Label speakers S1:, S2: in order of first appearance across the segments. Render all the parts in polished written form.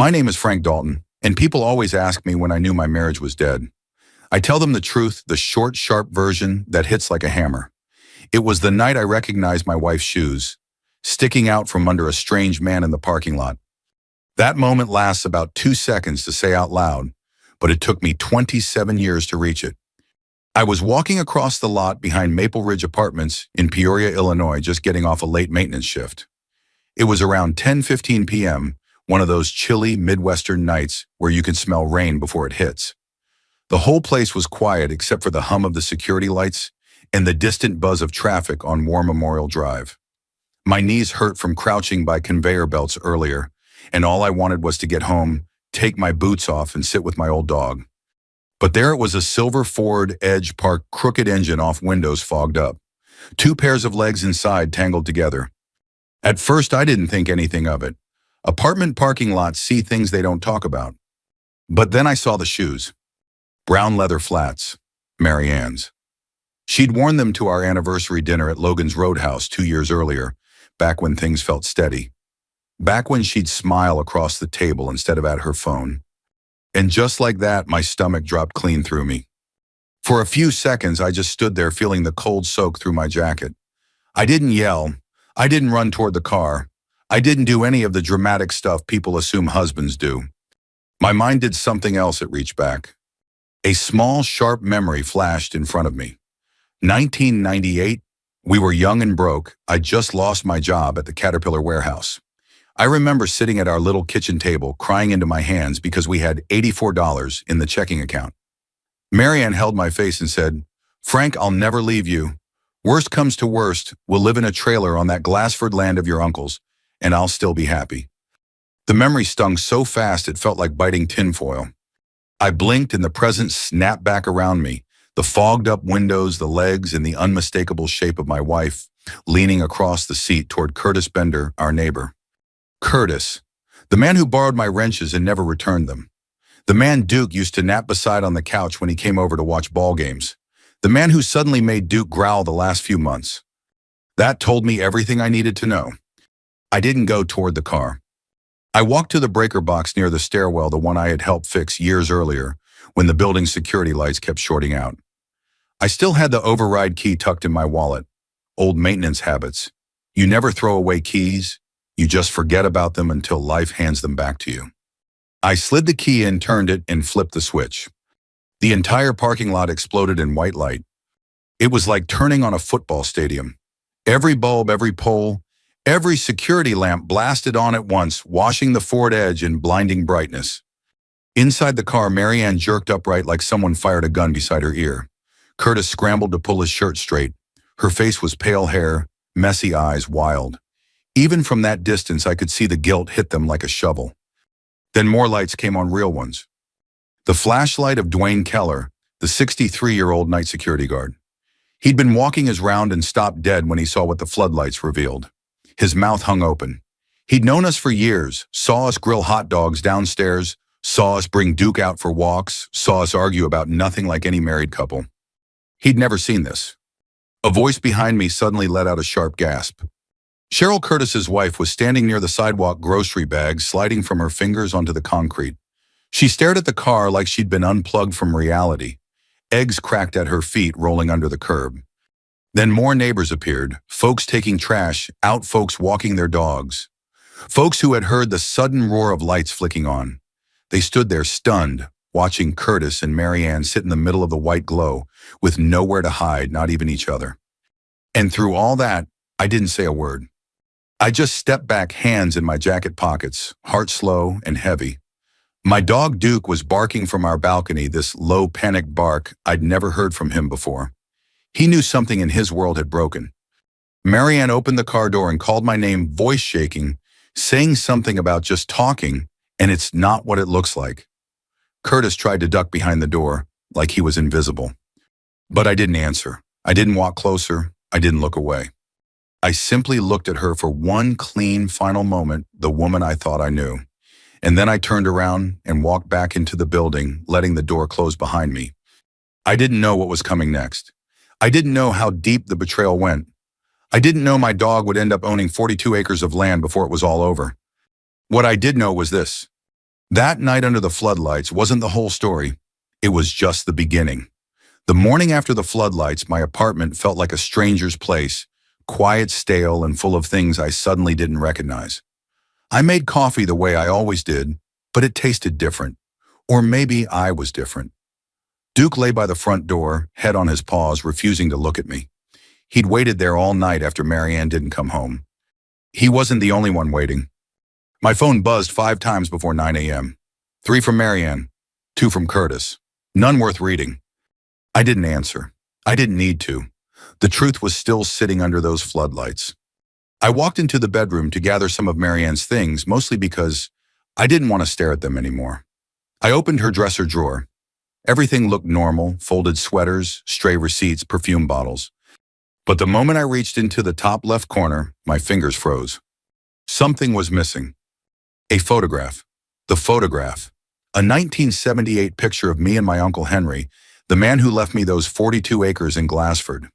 S1: My name is Frank Dalton, and people always ask me when I knew my marriage was dead. I tell them the truth, the short, sharp version that hits like a hammer. It was the night I recognized my wife's shoes, sticking out from under a strange man in the parking lot. That moment lasts about 2 seconds to say out loud, but it took me 27 years to reach it. I was walking across the lot behind Maple Ridge Apartments in Peoria, Illinois, just getting off a late maintenance shift. It was around 10:15 p.m., one of those chilly Midwestern nights where you can smell rain before it hits. The whole place was quiet except for the hum of the security lights and the distant buzz of traffic on War Memorial Drive. My knees hurt from crouching by conveyor belts earlier, and all I wanted was to get home, take my boots off, and sit with my old dog. But there it was, a silver Ford Edge parked, crooked engine off, windows fogged up. 2 pairs of legs inside tangled together. At first, I didn't think anything of it. Apartment parking lots see things they don't talk about. But then I saw the shoes. Brown leather flats, Mary Ann's. She'd worn them to our anniversary dinner at Logan's Roadhouse 2 years earlier, back when things felt steady. Back when she'd smile across the table instead of at her phone. And just like that, my stomach dropped clean through me. For a few seconds, I just stood there feeling the cold soak through my jacket. I didn't yell. I didn't run toward the car. I didn't do any of the dramatic stuff people assume husbands do. My mind did something else. It reached back. A small, sharp memory flashed in front of me. 1998, we were young and broke. I just lost my job at the Caterpillar warehouse. I remember sitting at our little kitchen table, crying into my hands because we had $84 in the checking account. Mary Ann held my face and said, "Frank, I'll never leave you. Worst comes to worst, we'll live in a trailer on that Glassford land of your uncle's, and I'll still be happy." The memory stung so fast it felt like biting tinfoil. I blinked and the present snapped back around me, the fogged up windows, the legs, and the unmistakable shape of my wife, leaning across the seat toward Curtis Bender, our neighbor. Curtis, the man who borrowed my wrenches and never returned them. The man Duke used to nap beside on the couch when he came over to watch ball games. The man who suddenly made Duke growl the last few months. That told me everything I needed to know. I didn't go toward the car. I walked to the breaker box near the stairwell, the one I had helped fix years earlier when the building's security lights kept shorting out. I still had the override key tucked in my wallet. Old maintenance habits. You never throw away keys. You just forget about them until life hands them back to you. I slid the key in, turned it, and flipped the switch. The entire parking lot exploded in white light. It was like turning on a football stadium. Every bulb, every pole, every security lamp blasted on at once, washing the Ford Edge in blinding brightness. Inside the car, Mary Ann jerked upright like someone fired a gun beside her ear. Curtis scrambled to pull his shirt straight. Her face was pale hair, messy eyes, wild. Even from that distance, I could see the guilt hit them like a shovel. Then more lights came on, real ones. The flashlight of Dwayne Keller, the 63-year-old night security guard. He'd been walking his round and stopped dead when he saw what the floodlights revealed. His mouth hung open. He'd known us for years, saw us grill hot dogs downstairs, saw us bring Duke out for walks, saw us argue about nothing like any married couple. He'd never seen this. A voice behind me suddenly let out a sharp gasp. Cheryl Curtis's wife was standing near the sidewalk, grocery bags sliding from her fingers onto the concrete. She stared at the car like she'd been unplugged from reality. Eggs cracked at her feet, rolling under the curb. Then more neighbors appeared, folks taking trash out, folks walking their dogs. Folks who had heard the sudden roar of lights flicking on. They stood there stunned, watching Curtis and Mary Ann sit in the middle of the white glow, with nowhere to hide, not even each other. And through all that, I didn't say a word. I just stepped back, hands in my jacket pockets, heart slow and heavy. My dog Duke was barking from our balcony, this low, panicked bark I'd never heard from him before. He knew something in his world had broken. Mary Ann opened the car door and called my name, voice shaking, saying something about just talking, and it's not what it looks like. Curtis tried to duck behind the door, like he was invisible. But I didn't answer. I didn't walk closer. I didn't look away. I simply looked at her for one clean, final moment, the woman I thought I knew. And then I turned around and walked back into the building, letting the door close behind me. I didn't know what was coming next. I didn't know how deep the betrayal went. I didn't know my dog would end up owning 42 acres of land before it was all over. What I did know was this: That night under the floodlights wasn't the whole story. It was just the beginning. The morning after the floodlights, my apartment felt like a stranger's place, quiet, stale, and full of things I suddenly didn't recognize. I made coffee the way I always did, but it tasted different. Or maybe I was different. Duke lay by the front door, head on his paws, refusing to look at me. He'd waited there all night after Marianne didn't come home. He wasn't the only one waiting. My phone buzzed 5 times before 9 a.m. 3 from Marianne, 2 from Curtis. None worth reading. I didn't answer. I didn't need to. The truth was still sitting under those floodlights. I walked into the bedroom to gather some of Marianne's things, mostly because I didn't want to stare at them anymore. I opened her dresser drawer. Everything looked normal: folded sweaters, stray receipts, perfume bottles. But the moment I reached into the top left corner, my fingers froze. Something was missing. A photograph. The photograph. A 1978 picture of me and my Uncle Henry, the man who left me those 42 acres in Glassford.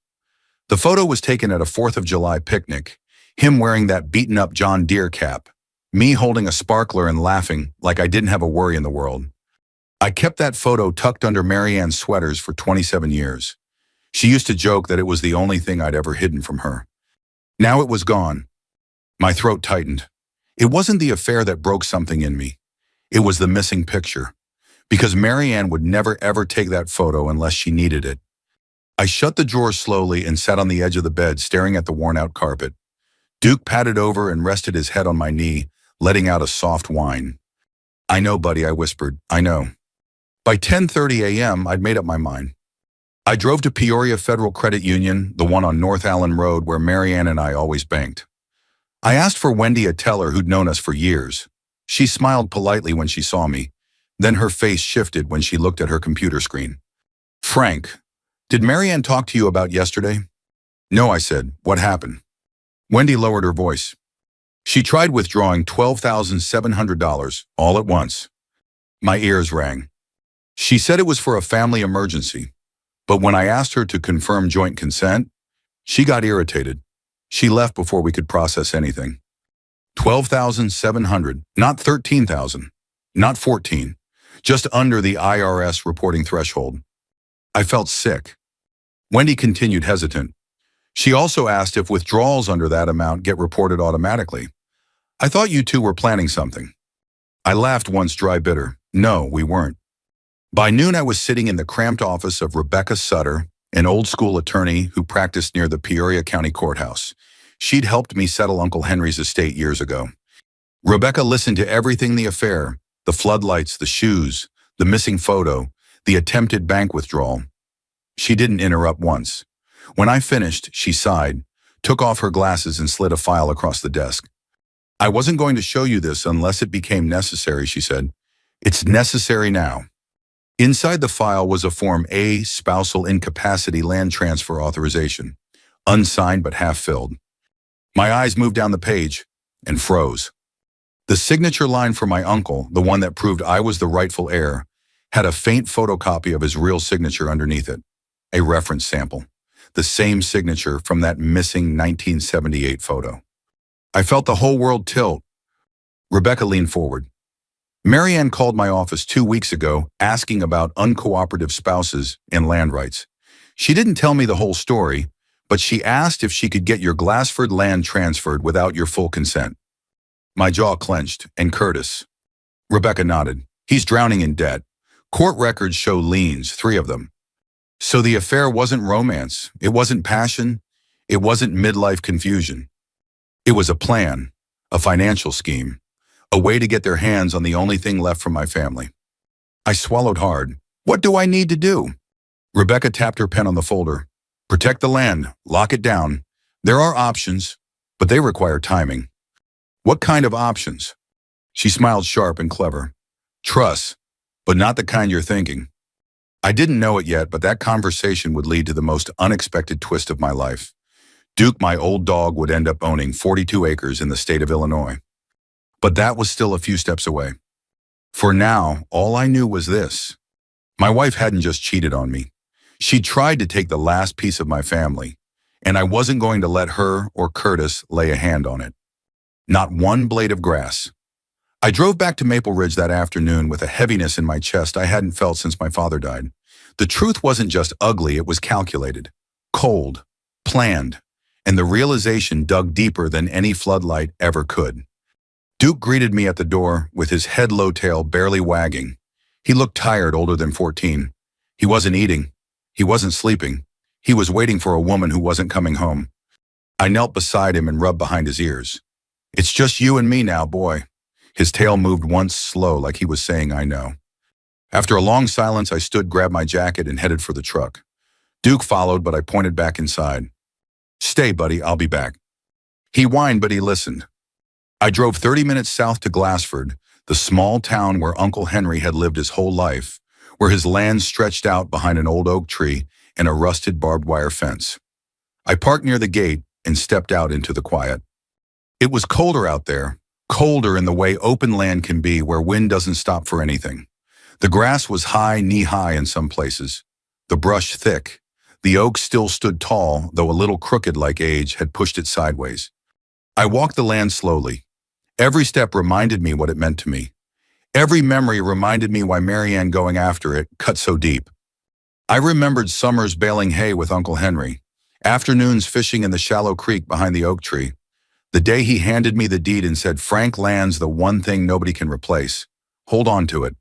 S1: The photo was taken at a 4th of July picnic, him wearing that beaten-up John Deere cap, me holding a sparkler and laughing like I didn't have a worry in the world. I kept that photo tucked under Marianne's sweaters for 27 years. She used to joke that it was the only thing I'd ever hidden from her. Now it was gone. My throat tightened. It wasn't the affair that broke something in me. It was the missing picture. Because Marianne would never ever take that photo unless she needed it. I shut the drawer slowly and sat on the edge of the bed staring at the worn-out carpet. Duke patted over and rested his head on my knee, letting out a soft whine. "I know, buddy," I whispered. "I know." By 10:30 a.m., I'd made up my mind. I drove to Peoria Federal Credit Union, the one on North Allen Road where Marianne and I always banked. I asked for Wendy, a teller who'd known us for years. She smiled politely when she saw me. Then her face shifted when she looked at her computer screen. "Frank, did Marianne talk to you about yesterday?" "No," I said. "What happened?" Wendy lowered her voice. "She tried withdrawing $12,700 all at once." My ears rang. She said it was for a family emergency. But when I asked her to confirm joint consent, she got irritated. She left before we could process anything. 12,700, not 13,000, not 14, just under the IRS reporting threshold. I felt sick. Wendy continued, hesitant. She also asked if withdrawals under that amount get reported automatically. "I thought you two were planning something." I laughed once, dry bitter. No, we weren't. By noon, I was sitting in the cramped office of Rebecca Sutter, an old-school attorney who practiced near the Peoria County Courthouse. She'd helped me settle Uncle Henry's estate years ago. Rebecca listened to everything: the affair, the floodlights, the shoes, the missing photo, the attempted bank withdrawal. She didn't interrupt once. When I finished, she sighed, took off her glasses and slid a file across the desk. "I wasn't going to show you this unless it became necessary," she said. "It's necessary now." Inside the file was a Form A, spousal incapacity land transfer authorization, unsigned but half-filled. My eyes moved down the page and froze. The signature line for my uncle, the one that proved I was the rightful heir, had a faint photocopy of his real signature underneath it, a reference sample, the same signature from that missing 1978 photo. I felt the whole world tilt. Rebecca leaned forward. "Marianne called my office 2 weeks ago asking about uncooperative spouses and land rights. She didn't tell me the whole story, but she asked if she could get your Glassford land transferred without your full consent." My jaw clenched. "And Curtis?" Rebecca nodded. "He's drowning in debt. Court records show liens, 3 of them. So the affair wasn't romance. It wasn't passion. It wasn't midlife confusion. It was a plan, a financial scheme. A way to get their hands on the only thing left from my family." I swallowed hard. "What do I need to do?" Rebecca tapped her pen on the folder. "Protect the land. Lock it down. There are options, but they require timing." "What kind of options?" She smiled, sharp and clever. "Trust, but not the kind you're thinking." I didn't know it yet, but that conversation would lead to the most unexpected twist of my life. Duke, my old dog, would end up owning 42 acres in the state of Illinois. But that was still a few steps away. For now, all I knew was this. My wife hadn't just cheated on me. She tried to take the last piece of my family, and I wasn't going to let her or Curtis lay a hand on it. Not one blade of grass. I drove back to Maple Ridge that afternoon with a heaviness in my chest I hadn't felt since my father died. The truth wasn't just ugly, it was calculated, cold, planned, and the realization dug deeper than any floodlight ever could. Duke greeted me at the door with his head low tail barely wagging. He looked tired, older than 14. He wasn't eating. He wasn't sleeping. He was waiting for a woman who wasn't coming home. I knelt beside him and rubbed behind his ears. "It's just you and me now, boy." His tail moved once slow, like he was saying, "I know." After a long silence, I stood, grabbed my jacket, and headed for the truck. Duke followed, but I pointed back inside. "Stay, buddy, I'll be back." He whined, but he listened. I drove 30 minutes south to Glassford, the small town where Uncle Henry had lived his whole life, where his land stretched out behind an old oak tree and a rusted barbed wire fence. I parked near the gate and stepped out into the quiet. It was colder out there, colder in the way open land can be where wind doesn't stop for anything. The grass was high, knee-high in some places, the brush thick. The oak still stood tall, though a little crooked like age had pushed it sideways. I walked the land slowly. Every step reminded me what it meant to me. Every memory reminded me why Marianne going after it cut so deep. I remembered summers baling hay with Uncle Henry, afternoons fishing in the shallow creek behind the oak tree, the day he handed me the deed and said, "Frank, land's the one thing nobody can replace. Hold on to it."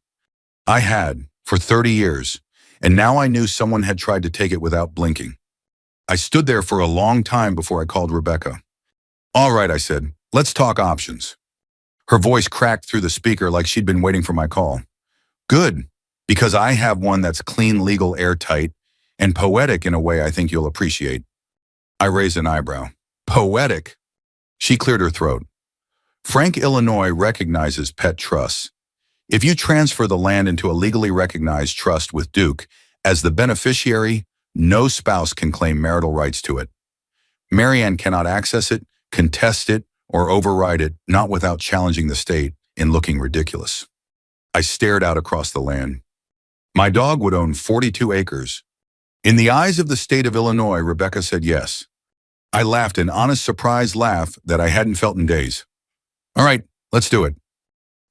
S1: I had, for 30 years, and now I knew someone had tried to take it without blinking. I stood there for a long time before I called Rebecca. "All right," I said, "let's talk options." Her voice cracked through the speaker like she'd been waiting for my call. "Good, because I have one that's clean, legal, airtight, and poetic in a way I think you'll appreciate." I raised an eyebrow. "Poetic?" She cleared her throat. "Frank, Illinois recognizes pet trusts. If you transfer the land into a legally recognized trust with Duke as the beneficiary, no spouse can claim marital rights to it. Marianne cannot access it, contest it, or override it, not without challenging the state and looking ridiculous." I stared out across the land. My dog would own 42 acres. In the eyes of the state of Illinois, Rebecca said yes. I laughed, an honest, surprised laugh that I hadn't felt in days. "All right, let's do it."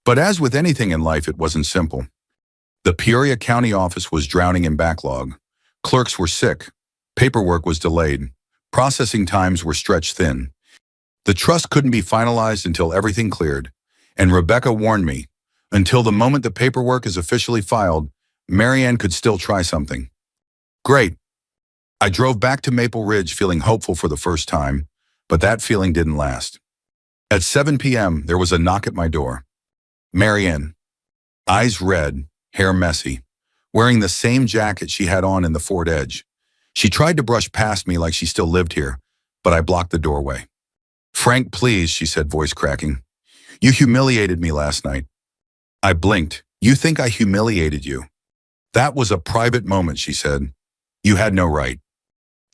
S1: But as with anything in life, it wasn't simple. The Peoria County office was drowning in backlog. Clerks were sick. Paperwork was delayed. Processing times were stretched thin. The trust couldn't be finalized until everything cleared. And Rebecca warned me, until the moment the paperwork is officially filed, Marianne could still try something. Great. I drove back to Maple Ridge feeling hopeful for the first time, but that feeling didn't last. At 7 p.m., there was a knock at my door. Marianne, eyes red, hair messy, wearing the same jacket she had on in the Ford Edge. She tried to brush past me like she still lived here, but I blocked the doorway. "Frank, please," she said, voice cracking. "You humiliated me last night." I blinked. "You think I humiliated you?" "That was a private moment," she said. "You had no right."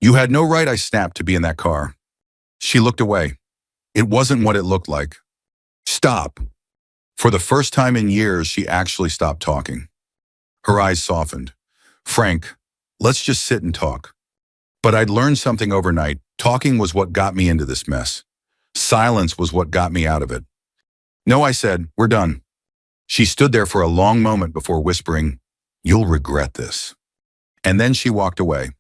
S1: "You had no right," I snapped, "to be in that car." She looked away. It wasn't what it looked like. "Stop." For the first time in years, she actually stopped talking. Her eyes softened. "Frank, let's just sit and talk." But I'd learned something overnight. Talking was what got me into this mess. Silence was what got me out of it. "No," I said, "we're done." She stood there for a long moment before whispering, "You'll regret this." And then she walked away.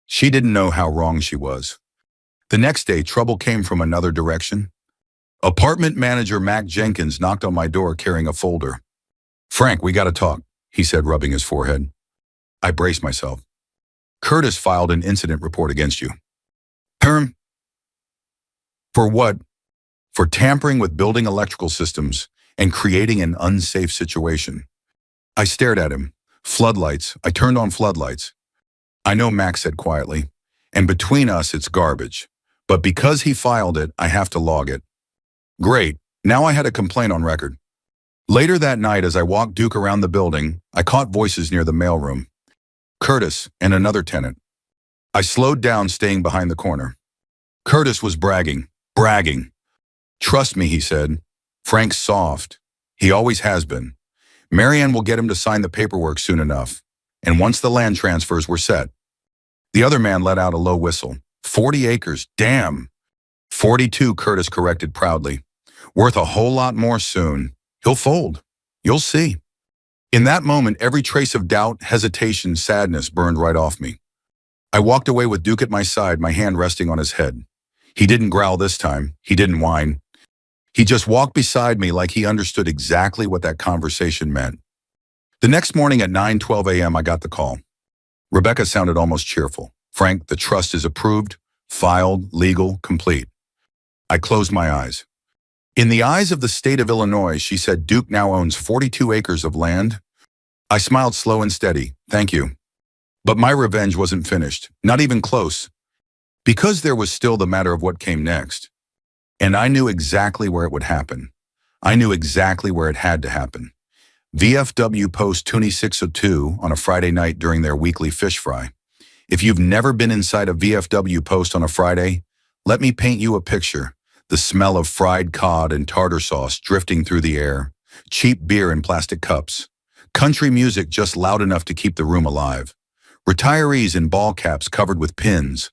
S1: She didn't know how wrong she was. The next day, trouble came from another direction. Apartment manager Mac Jenkins knocked on my door carrying a folder. "Frank, we gotta talk," he said, rubbing his forehead. I braced myself. "Curtis filed an incident report against you." "Term? For what?" "For tampering with building electrical systems and creating an unsafe situation." I stared at him. Floodlights. I turned on floodlights. "I know," Max said quietly, "and between us it's garbage. But because he filed it, I have to log it." Great. Now I had a complaint on record. Later that night, as I walked Duke around the building, I caught voices near the mailroom. Curtis and another tenant. I slowed down, staying behind the corner. Curtis was bragging. "Trust me," he said. "Frank's soft. He always has been. Marianne will get him to sign the paperwork soon enough. And once the land transfers were set." The other man let out a low whistle. 40 acres, damn. 42, Curtis corrected proudly. "Worth a whole lot more soon. He'll fold. You'll see. In that moment, every trace of doubt, hesitation, sadness burned right off me. I walked away with Duke at my side, my hand resting on his head. He didn't growl this time. He didn't whine. He just walked beside me like he understood exactly what that conversation meant. The next morning at 9:12 a.m., I got the call. Rebecca sounded almost cheerful. Frank, the trust is approved, filed, legal, complete. I closed my eyes. In the eyes of the state of Illinois, she said Duke now owns 42 acres of land. I smiled slow and steady. Thank you. But my revenge wasn't finished, not even close, because there was still the matter of what came next. And I knew exactly where it would happen. I knew exactly where it had to happen. VFW Post 2602 on a Friday night during their weekly fish fry. If you've never been inside a VFW Post on a Friday, let me paint you a picture. The smell of fried cod and tartar sauce drifting through the air, cheap beer in plastic cups, country music just loud enough to keep the room alive, retirees in ball caps covered with pins,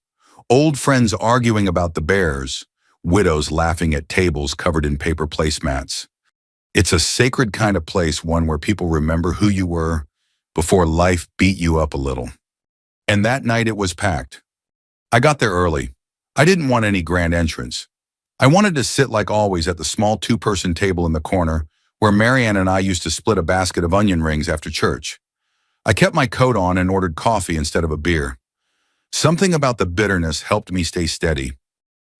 S1: old friends arguing about the Bears, widows laughing at tables covered in paper placemats. It's a sacred kind of place, one where people remember who you were before life beat you up a little. And that night it was packed. I got there early. I didn't want any grand entrance. I wanted to sit like always at the small two-person table in the corner where Marianne and I used to split a basket of onion rings after church. I kept my coat on and ordered coffee instead of a beer. Something about the bitterness helped me stay steady.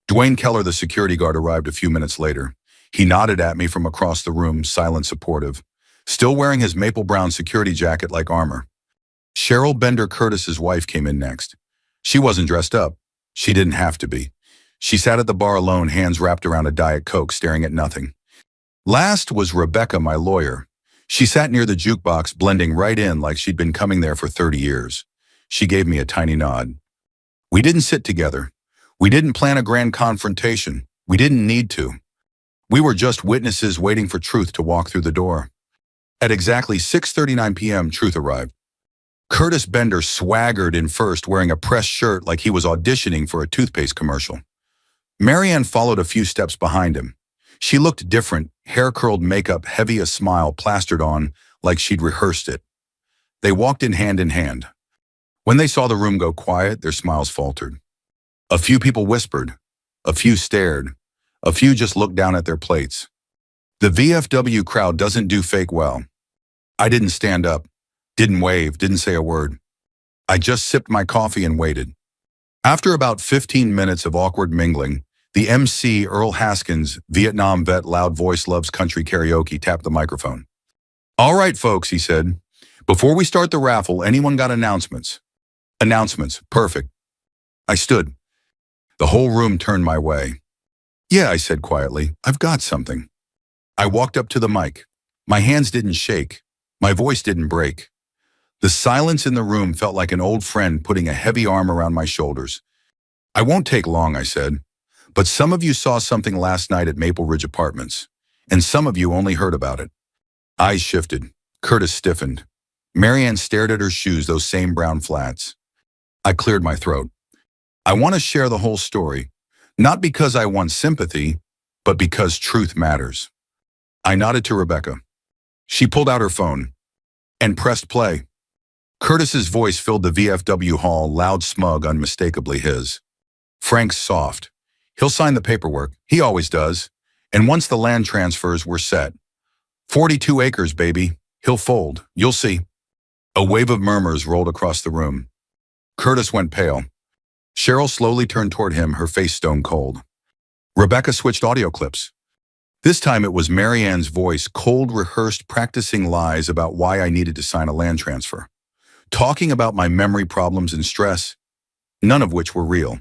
S1: Dwayne Keller, the security guard, arrived a few minutes later. He nodded at me from across the room, silent, supportive, still wearing his maple brown security jacket like armor. Cheryl Bender Curtis's wife came in next. She wasn't dressed up. She didn't have to be. She sat at the bar alone, hands wrapped around a Diet Coke, staring at nothing. Last was Rebecca, my lawyer. She sat near the jukebox, blending right in like she'd been coming there for 30 years. She gave me a tiny nod. We didn't sit together. We didn't plan a grand confrontation. We didn't need to. We were just witnesses waiting for truth to walk through the door. At exactly 6:39 p.m., truth arrived. Curtis Bender swaggered in first, wearing a pressed shirt like he was auditioning for a toothpaste commercial. Marianne followed a few steps behind him. She looked different, hair-curled makeup, heavy a smile plastered on like she'd rehearsed it. They walked in hand. When they saw the room go quiet, their smiles faltered. A few people whispered. A few stared. A few just looked down at their plates. The VFW crowd doesn't do fake well. I didn't stand up, didn't wave, didn't say a word. I just sipped my coffee and waited. After about 15 minutes of awkward mingling, the MC, Earl Haskins, Vietnam vet, loud voice, loves country karaoke, tapped the microphone. All right, folks, he said. Before we start the raffle, anyone got announcements? Announcements, perfect. I stood. The whole room turned my way. Yeah, I said quietly, I've got something. I walked up to the mic. My hands didn't shake. My voice didn't break. The silence in the room felt like an old friend putting a heavy arm around my shoulders. I won't take long, I said, but some of you saw something last night at Maple Ridge Apartments, and some of you only heard about it. Eyes shifted. Curtis stiffened. Marianne stared at her shoes, those same brown flats. I cleared my throat. I want to share the whole story, not because I want sympathy, but because truth matters. I nodded to Rebecca. She pulled out her phone and pressed play. Curtis's voice filled the VFW hall, loud, smug, unmistakably his. Frank's soft. He'll sign the paperwork. He always does. And once the land transfers were set. 42 acres, baby. He'll fold. You'll see. A wave of murmurs rolled across the room. Curtis went pale. Cheryl slowly turned toward him, her face stone cold. Rebecca switched audio clips. This time it was Marianne's voice, cold, rehearsed, practicing lies about why I needed to sign a land transfer. Talking about my memory problems and stress, none of which were real.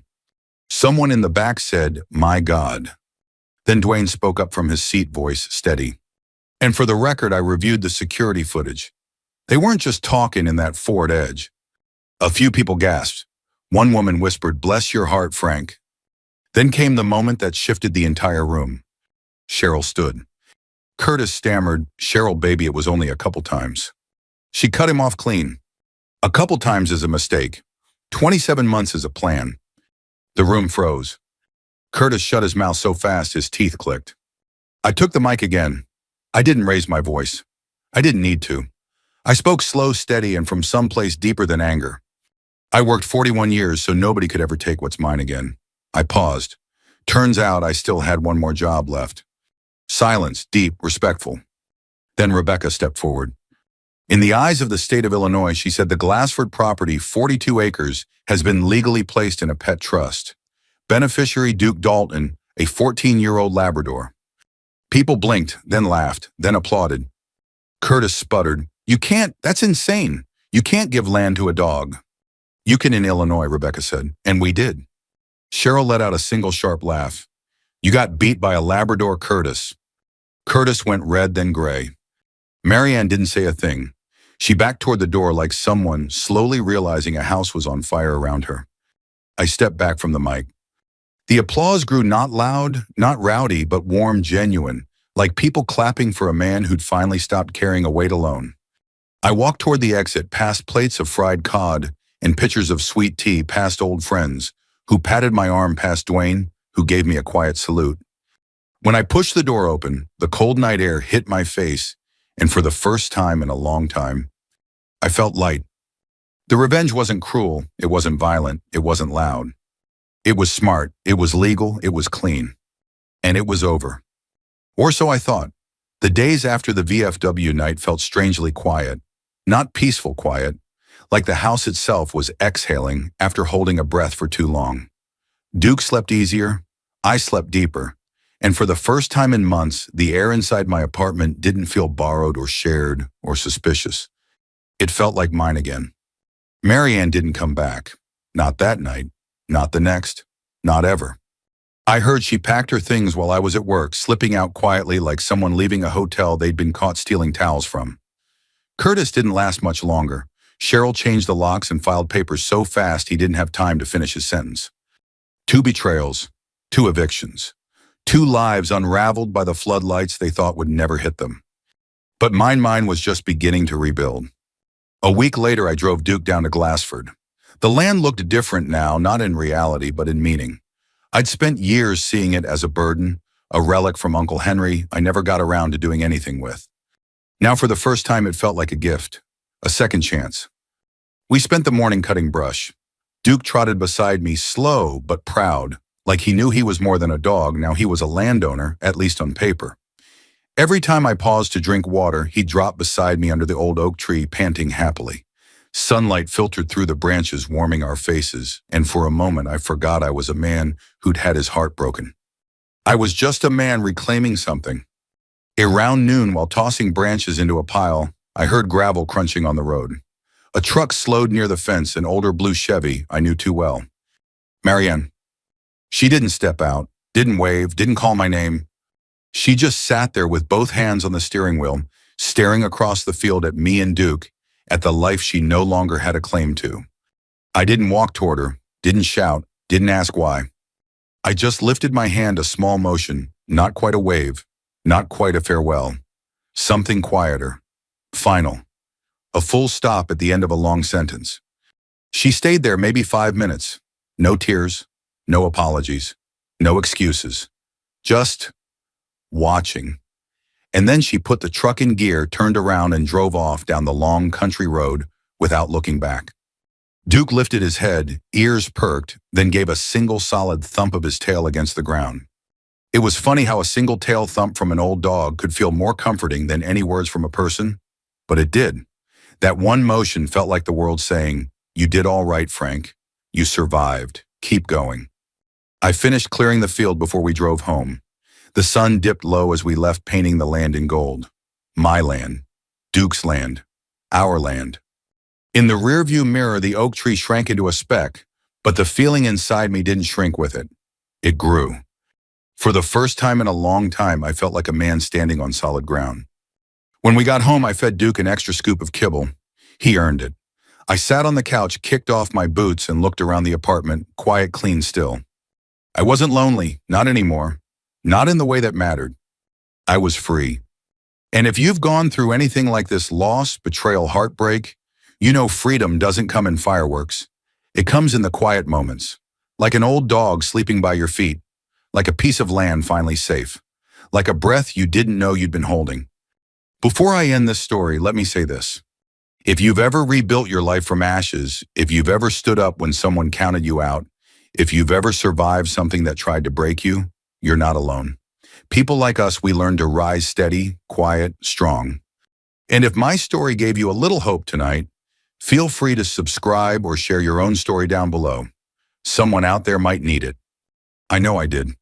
S1: Someone in the back said, "My God." Then Dwayne spoke up from his seat, voice steady. And for the record, I reviewed the security footage. They weren't just talking in that Ford Edge. A few people gasped. One woman whispered, "Bless your heart, Frank." Then came the moment that shifted the entire room. Cheryl stood. Curtis stammered, "Cheryl, baby, it was only a couple times." She cut him off clean. A couple times is a mistake. 27 months is a plan. The room froze. Curtis shut his mouth so fast his teeth clicked. I took the mic again. I didn't raise my voice. I didn't need to. I spoke slow, steady, and from someplace deeper than anger. I worked 41 years so nobody could ever take what's mine again. I paused. Turns out I still had one more job left. Silence, deep, respectful. Then Rebecca stepped forward. In the eyes of the state of Illinois, she said the Glassford property, 42 acres, has been legally placed in a pet trust. Beneficiary Duke Dalton, a 14-year-old Labrador. People blinked, then laughed, then applauded. Curtis sputtered, "You can't, that's insane. You can't give land to a dog." "You can in Illinois," Rebecca said, and we did. Cheryl let out a single sharp laugh. "You got beat by a Labrador, Curtis." Curtis went red, then gray. Marianne didn't say a thing. She backed toward the door like someone slowly realizing a house was on fire around her. I stepped back from the mic. The applause grew not loud, not rowdy, but warm, genuine, like people clapping for a man who'd finally stopped carrying a weight alone. I walked toward the exit, past plates of fried cod and pitchers of sweet tea, past old friends, who patted my arm, past Dwayne, who gave me a quiet salute. When I pushed the door open, the cold night air hit my face, and for the first time in a long time, I felt light. The revenge wasn't cruel, it wasn't violent, it wasn't loud. It was smart, it was legal, it was clean. And it was over. Or so I thought. The days after the VFW night felt strangely quiet. Not peaceful quiet, like the house itself was exhaling after holding a breath for too long. Duke slept easier, I slept deeper, and for the first time in months, the air inside my apartment didn't feel borrowed or shared or suspicious. It felt like mine again. Marianne didn't come back. Not that night, not the next, not ever. I heard she packed her things while I was at work, slipping out quietly like someone leaving a hotel they'd been caught stealing towels from. Curtis didn't last much longer. Cheryl changed the locks and filed papers so fast he didn't have time to finish his sentence. 2 betrayals, 2 evictions, 2 lives unraveled by the floodlights they thought would never hit them. But mine was just beginning to rebuild. A week later, I drove Duke down to Glassford. The land looked different now, not in reality, but in meaning. I'd spent years seeing it as a burden, a relic from Uncle Henry I never got around to doing anything with. Now for the first time it felt like a gift, a second chance. We spent the morning cutting brush. Duke trotted beside me, slow but proud, like he knew he was more than a dog, now he was a landowner, at least on paper. Every time I paused to drink water, he'd drop beside me under the old oak tree, panting happily. Sunlight filtered through the branches, warming our faces, and for a moment I forgot I was a man who'd had his heart broken. I was just a man reclaiming something. Around noon, while tossing branches into a pile, I heard gravel crunching on the road. A truck slowed near the fence, an older blue Chevy I knew too well. Marianne. She didn't step out, didn't wave, didn't call my name. She just sat there with both hands on the steering wheel, staring across the field at me and Duke, at the life she no longer had a claim to. I didn't walk toward her, didn't shout, didn't ask why. I just lifted my hand, a small motion, not quite a wave, not quite a farewell. Something quieter, final. A full stop at the end of a long sentence. She stayed there maybe 5 minutes. No tears, no apologies, no excuses. Just watching. And then she put the truck in gear, turned around, and drove off down the long country road without looking back. Duke lifted his head, ears perked, then gave a single solid thump of his tail against the ground. It was funny how a single tail thump from an old dog could feel more comforting than any words from a person, but it did. That one motion felt like the world saying, "You did all right, Frank. You survived. Keep going." I finished clearing the field before we drove home. The sun dipped low as we left, painting the land in gold. My land. Duke's land. Our land. In the rearview mirror, the oak tree shrank into a speck, but the feeling inside me didn't shrink with it. It grew. For the first time in a long time, I felt like a man standing on solid ground. When we got home, I fed Duke an extra scoop of kibble. He earned it. I sat on the couch, kicked off my boots, and looked around the apartment, quiet, clean, still. I wasn't lonely, not anymore. Not in the way that mattered. I was free. And if you've gone through anything like this, loss, betrayal, heartbreak, you know freedom doesn't come in fireworks. It comes in the quiet moments. Like an old dog sleeping by your feet. Like a piece of land finally safe. Like a breath you didn't know you'd been holding. Before I end this story, let me say this. If you've ever rebuilt your life from ashes, if you've ever stood up when someone counted you out, if you've ever survived something that tried to break you, you're not alone. People like us, we learn to rise steady, quiet, strong. And if my story gave you a little hope tonight, feel free to subscribe or share your own story down below. Someone out there might need it. I know I did.